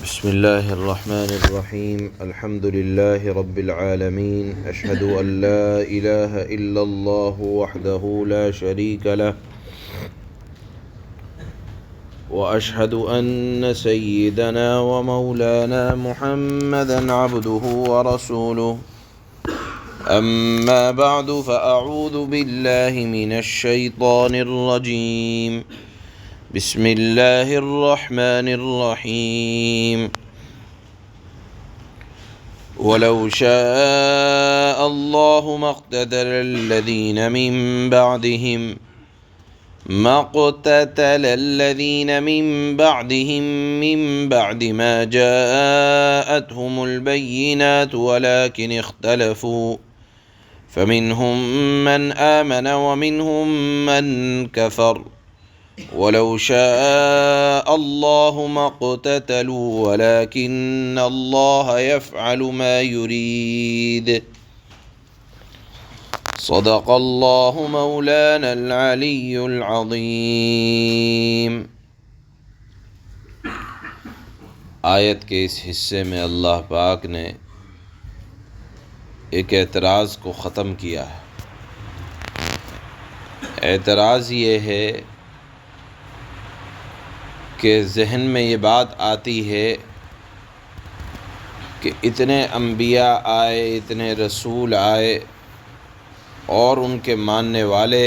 بسم الله الرحمن الرحيم الحمد لله رب العالمين أشهد أن لا إله إلا الله وحده لا شريك له وأشهد أن سيدنا ومولانا محمدا عبده ورسوله أما بعد فأعوذ بالله من الشيطان الرجيم بسم الله الرحمن الرحيم ولو شاء الله ما اقتتل الذين من بعدهم من بعد ما جاءتهم البينات ولكن اختلفوا فمنهم من آمن ومنهم من كفر ولو شاء الله ما اقتتلوا ولكن الله يفعل ما يريد صدق الله مولانا العلي العظيم۔ آیت کے اس حصے میں اللہ پاک نے ایک اعتراض کو ختم کیا ہے۔ اعتراض یہ ہے کہ ذہن میں یہ بات آتی ہے کہ اتنے انبیاء آئے، اتنے رسول آئے اور ان کے ماننے والے،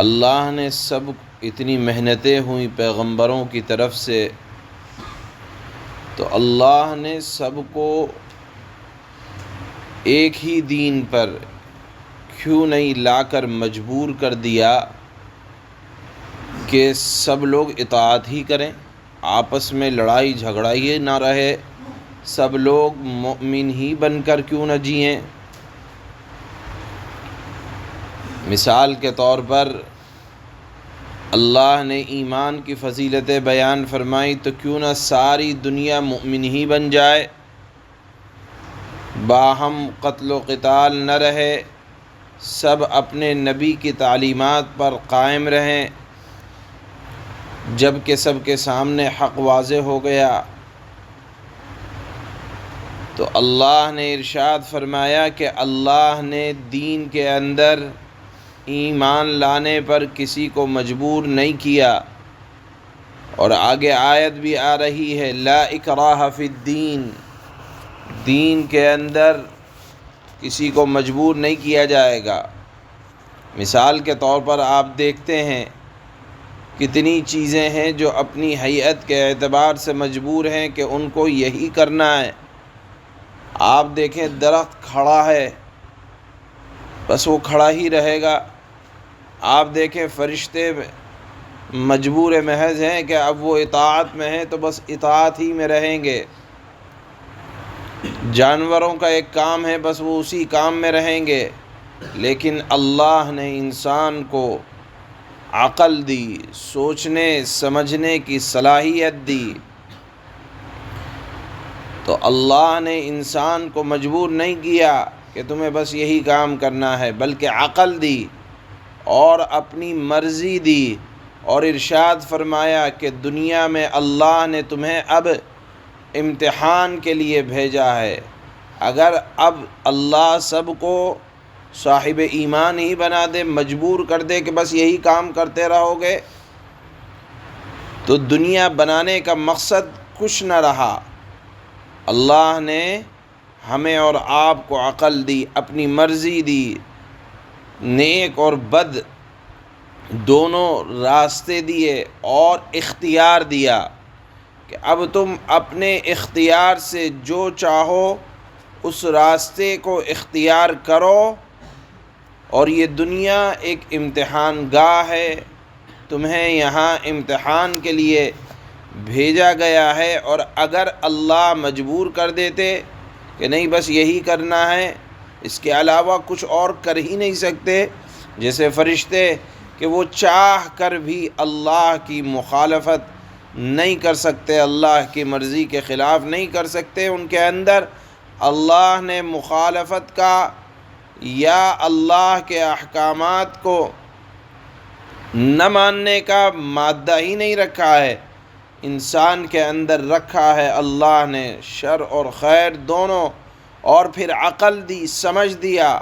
اللہ نے سب اتنی محنتیں ہوئیں پیغمبروں کی طرف سے، تو اللہ نے سب کو ایک ہی دین پر کیوں نہیں لا کر مجبور کر دیا کہ سب لوگ اطاعت ہی کریں، آپس میں لڑائی جھگڑا ہی نہ رہے، سب لوگ مومن ہی بن کر کیوں نہ جئیں۔ مثال کے طور پر اللہ نے ایمان کی فضیلتیں بیان فرمائی تو کیوں نہ ساری دنیا مومن ہی بن جائے، باہم قتل و قتال نہ رہے، سب اپنے نبی کی تعلیمات پر قائم رہیں، جب کہ سب کے سامنے حق واضح ہو گیا تو اللہ نے ارشاد فرمایا کہ اللہ نے دین کے اندر ایمان لانے پر کسی کو مجبور نہیں کیا، اور آگے آیت بھی آ رہی ہے لا اکراہ فی الدین، دین کے اندر کسی کو مجبور نہیں کیا جائے گا۔ مثال کے طور پر آپ دیکھتے ہیں کتنی چیزیں ہیں جو اپنی حیت کے اعتبار سے مجبور ہیں کہ ان کو یہی کرنا ہے۔ آپ دیکھیں درخت کھڑا ہے بس وہ کھڑا ہی رہے گا، آپ دیکھیں فرشتے مجبور محض ہیں کہ اب وہ اطاعت میں ہیں تو بس اطاعت ہی میں رہیں گے، جانوروں کا ایک کام ہے بس وہ اسی کام میں رہیں گے، لیکن اللہ نے انسان کو عقل دی، سوچنے سمجھنے کی صلاحیت دی، تو اللہ نے انسان کو مجبور نہیں کیا کہ تمہیں بس یہی کام کرنا ہے، بلکہ عقل دی اور اپنی مرضی دی، اور ارشاد فرمایا کہ دنیا میں اللہ نے تمہیں اب امتحان کے لیے بھیجا ہے، اگر اب اللہ سب کو صاحب ایمان ہی بنا دے، مجبور کر دے کہ بس یہی کام کرتے رہو گے، تو دنیا بنانے کا مقصد کچھ نہ رہا۔ اللہ نے ہمیں اور آپ کو عقل دی، اپنی مرضی دی، نیک اور بد دونوں راستے دیے اور اختیار دیا کہ اب تم اپنے اختیار سے جو چاہو اس راستے کو اختیار کرو، اور یہ دنیا ایک امتحان گاہ ہے، تمہیں یہاں امتحان کے لیے بھیجا گیا ہے، اور اگر اللہ مجبور کر دیتے کہ نہیں بس یہی کرنا ہے، اس کے علاوہ کچھ اور کر ہی نہیں سکتے، جیسے فرشتے کہ وہ چاہ کر بھی اللہ کی مخالفت نہیں کر سکتے، اللہ کی مرضی کے خلاف نہیں کر سکتے، ان کے اندر اللہ نے مخالفت کا یا اللہ کے احکامات کو نہ ماننے کا مادہ ہی نہیں رکھا ہے، انسان کے اندر رکھا ہے اللہ نے، شر اور خیر دونوں، اور پھر عقل دی، سمجھ دیا،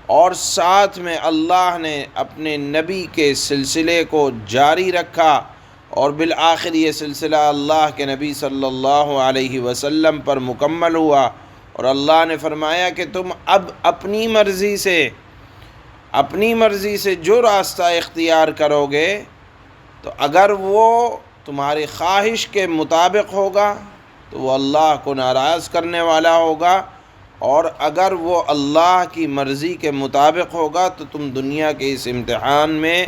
اور ساتھ میں اللہ نے اپنے نبی کے سلسلے کو جاری رکھا، اور بالآخر یہ سلسلہ اللہ کے نبی صلی اللہ علیہ وسلم پر مکمل ہوا، اور اللہ نے فرمایا کہ تم اب اپنی مرضی سے جو راستہ اختیار کرو گے، تو اگر وہ تمہاری خواہش کے مطابق ہوگا تو وہ اللہ کو ناراض کرنے والا ہوگا، اور اگر وہ اللہ کی مرضی کے مطابق ہوگا تو تم دنیا کے اس امتحان میں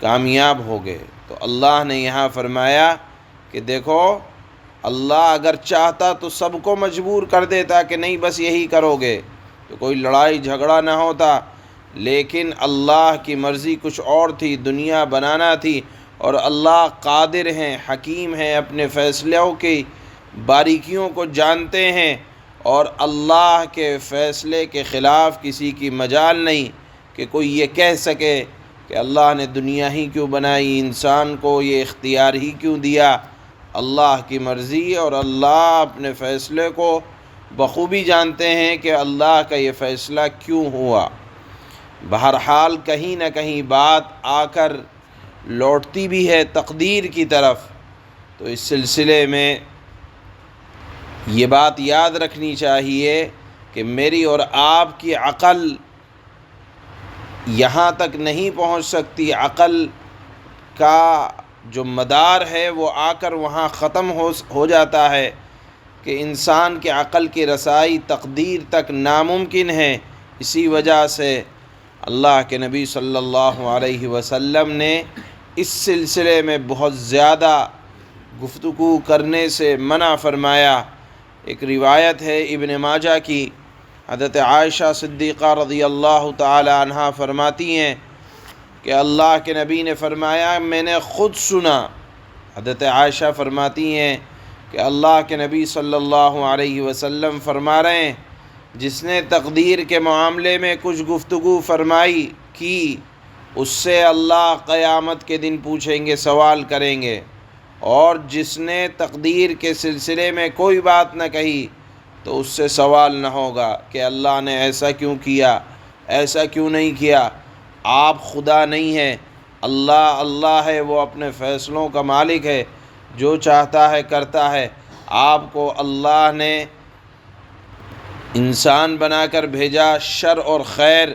کامیاب ہوگے۔ تو اللہ نے یہاں فرمایا کہ دیکھو، اللہ اگر چاہتا تو سب کو مجبور کر دیتا کہ نہیں بس یہی کرو گے، تو کوئی لڑائی جھگڑا نہ ہوتا، لیکن اللہ کی مرضی کچھ اور تھی، دنیا بنانا تھی، اور اللہ قادر ہیں، حکیم ہیں، اپنے فیصلوں کی باریکیوں کو جانتے ہیں، اور اللہ کے فیصلے کے خلاف کسی کی مجال نہیں کہ کوئی یہ کہہ سکے کہ اللہ نے دنیا ہی کیوں بنائی، انسان کو یہ اختیار ہی کیوں دیا۔ اللہ کی مرضی، اور اللہ اپنے فیصلے کو بخوبی جانتے ہیں کہ اللہ کا یہ فیصلہ کیوں ہوا۔ بہرحال کہیں نہ کہیں بات آ کر لوٹتی بھی ہے تقدیر کی طرف، تو اس سلسلے میں یہ بات یاد رکھنی چاہیے کہ میری اور آپ کی عقل یہاں تک نہیں پہنچ سکتی، عقل کا جو مدار ہے وہ آ کر وہاں ختم ہو جاتا ہے کہ انسان کے عقل کی رسائی تقدیر تک ناممکن ہے۔ اسی وجہ سے اللہ کے نبی صلی اللہ علیہ وسلم نے اس سلسلے میں بہت زیادہ گفتگو کرنے سے منع فرمایا۔ ایک روایت ہے ابن ماجہ کی، حضرت عائشہ صدیقہ رضی اللہ تعالی عنہا فرماتی ہیں کہ اللہ کے نبی نے فرمایا، میں نے خود سنا۔ حضرت عائشہ فرماتی ہیں کہ اللہ کے نبی صلی اللہ علیہ وسلم فرما رہے ہیں، جس نے تقدیر کے معاملے میں کچھ گفتگو فرمائی کی، اس سے اللہ قیامت کے دن پوچھیں گے، سوال کریں گے، اور جس نے تقدیر کے سلسلے میں کوئی بات نہ کہی تو اس سے سوال نہ ہوگا کہ اللہ نے ایسا کیوں کیا، ایسا کیوں نہیں کیا۔ آپ خدا نہیں ہیں، اللہ ہے، وہ اپنے فیصلوں کا مالک ہے، جو چاہتا ہے کرتا ہے۔ آپ کو اللہ نے انسان بنا کر بھیجا، شر اور خیر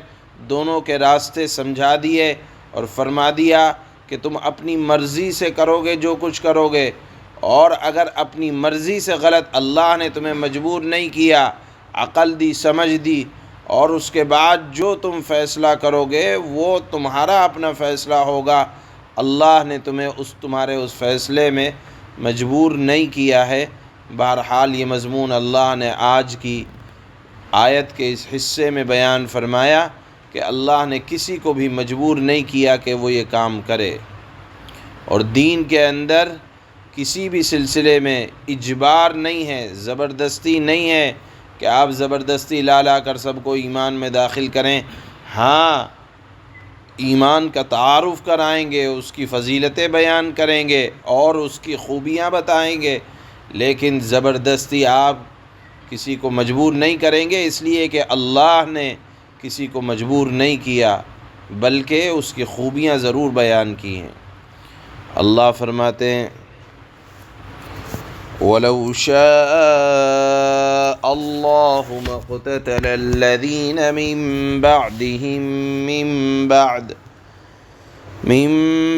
دونوں کے راستے سمجھا دیے، اور فرما دیا کہ تم اپنی مرضی سے کرو گے جو کچھ کرو گے، اور اگر اپنی مرضی سے غلط، اللہ نے تمہیں مجبور نہیں کیا، عقل دی، سمجھ دی، اور اس کے بعد جو تم فیصلہ کرو گے وہ تمہارا اپنا فیصلہ ہوگا۔ اللہ نے تمہیں تمہارے اس فیصلے میں مجبور نہیں کیا ہے۔ بہرحال یہ مضمون اللہ نے آج کی آیت کے اس حصے میں بیان فرمایا کہ اللہ نے کسی کو بھی مجبور نہیں کیا کہ وہ یہ کام کرے، اور دین کے اندر کسی بھی سلسلے میں اجبار نہیں ہے، زبردستی نہیں ہے کہ آپ زبردستی لا کر سب کو ایمان میں داخل کریں۔ ہاں، ایمان کا تعارف کرائیں گے، اس کی فضیلتیں بیان کریں گے اور اس کی خوبیاں بتائیں گے، لیکن زبردستی آپ کسی کو مجبور نہیں کریں گے، اس لیے کہ اللہ نے کسی کو مجبور نہیں کیا بلکہ اس کی خوبیاں ضرور بیان کی ہیں۔ اللہ فرماتے ہیں، وَلَوْ شَاءَ اللَّهُ مَا اقْتَتَلَ الَّذِينَ مِن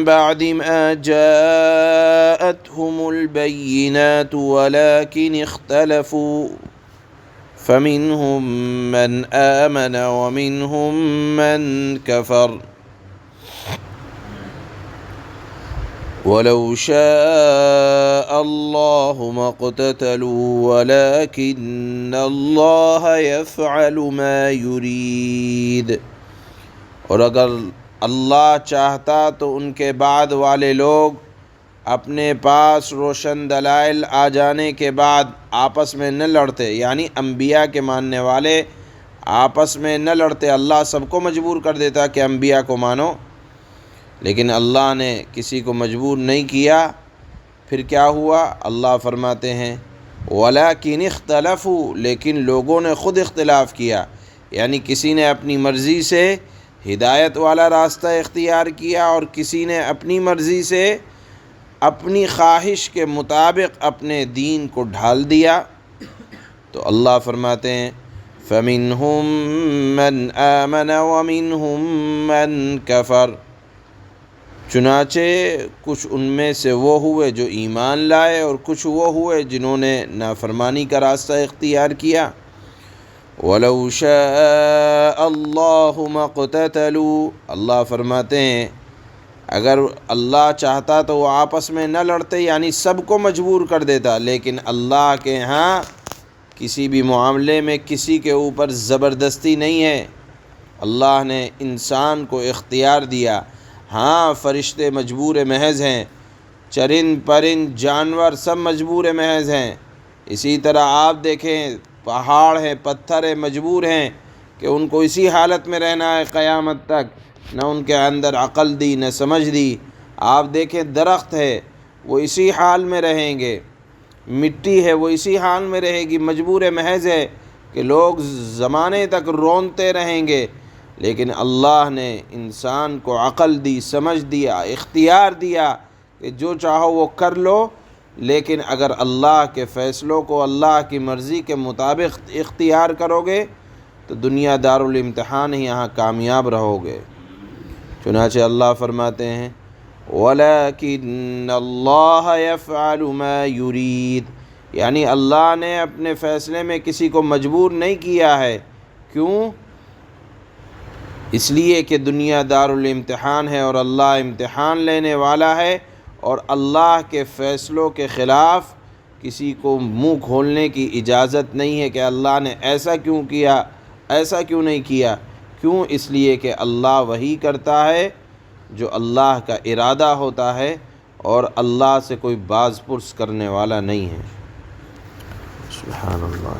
بَعْدِ مَا جَاءَتْهُمُ الْبَيِّنَاتُ وَلَكِنِ اخْتَلَفُوا فَمِنْهُمْ مَنْ آمَنَ وَمِنْهُمْ مَنْ كَفَرَ وَلَوْ شَاءَ اللَّهُ مَا اقْتَتَلُوا وَلَكِنَّ اللَّهَ يَفْعَلُ مَا يُرِيدُ۔ اور اگر اللہ چاہتا تو ان کے بعد والے لوگ اپنے پاس روشن دلائل آ جانے کے بعد آپس میں نہ لڑتے، یعنی انبیاء کے ماننے والے آپس میں نہ لڑتے، اللہ سب کو مجبور کر دیتا کہ انبیاء کو مانو، لیکن اللہ نے کسی کو مجبور نہیں کیا پھر کیا ہوا؟ اللہ فرماتے ہیں وَلَٰكِنِ اخْتَلَفُوا، لیکن لوگوں نے خود اختلاف کیا، یعنی کسی نے اپنی مرضی سے ہدایت والا راستہ اختیار کیا اور کسی نے اپنی مرضی سے اپنی خواہش کے مطابق اپنے دین کو ڈھال دیا۔ تو اللہ فرماتے ہیں فَمِنْهُم مَّنْ آمَنَ وَمِنْهُم مَّنْ كَفَرَ، چنانچہ کچھ ان میں سے وہ ہوئے جو ایمان لائے اور کچھ وہ ہوئے جنہوں نے نافرمانی کا راستہ اختیار کیا۔ وَلَوْ شَاءَ اللَّهُ مَا اقْتَتَلُوا، اللہ فرماتے ہیں اگر اللہ چاہتا تو وہ آپس میں نہ لڑتے، یعنی سب کو مجبور کر دیتا، لیکن اللہ کے ہاں کسی بھی معاملے میں کسی کے اوپر زبردستی نہیں ہے۔ اللہ نے انسان کو اختیار دیا، ہاں فرشتے مجبور محض ہیں، چرند پرند جانور سب مجبور محض ہیں۔ اسی طرح آپ دیکھیں پہاڑ ہیں، پتھر ہیں، مجبور ہیں کہ ان کو اسی حالت میں رہنا ہے قیامت تک، نہ ان کے اندر عقل دی نہ سمجھ دی۔ آپ دیکھیں درخت ہے وہ اسی حال میں رہیں گے، مٹی ہے وہ اسی حال میں رہے گی، مجبور محض ہے کہ لوگ زمانے تک رونتے رہیں گے، لیکن اللہ نے انسان کو عقل دی، سمجھ دیا، اختیار دیا کہ جو چاہو وہ کر لو، لیکن اگر اللہ کے فیصلوں کو اللہ کی مرضی کے مطابق اختیار کرو گے تو دنیا دارالامتحان ہی، یہاں کامیاب رہو گے۔ چنانچہ اللہ فرماتے ہیں وَلَٰكِنَّ اللَّهَ يَفْعَلُ مَا يُرِيدُ، یعنی اللہ نے اپنے فیصلے میں کسی کو مجبور نہیں کیا ہے۔ کیوں؟ اس لیے کہ دنیا دارالامتحان ہے اور اللہ امتحان لینے والا ہے، اور اللہ کے فیصلوں کے خلاف کسی کو منہ کھولنے کی اجازت نہیں ہے کہ اللہ نے ایسا کیوں کیا، ایسا کیوں نہیں کیا۔ کیوں؟ اس لیے کہ اللہ وہی کرتا ہے جو اللہ کا ارادہ ہوتا ہے، اور اللہ سے کوئی باز پرس کرنے والا نہیں ہے۔ سبحان اللہ۔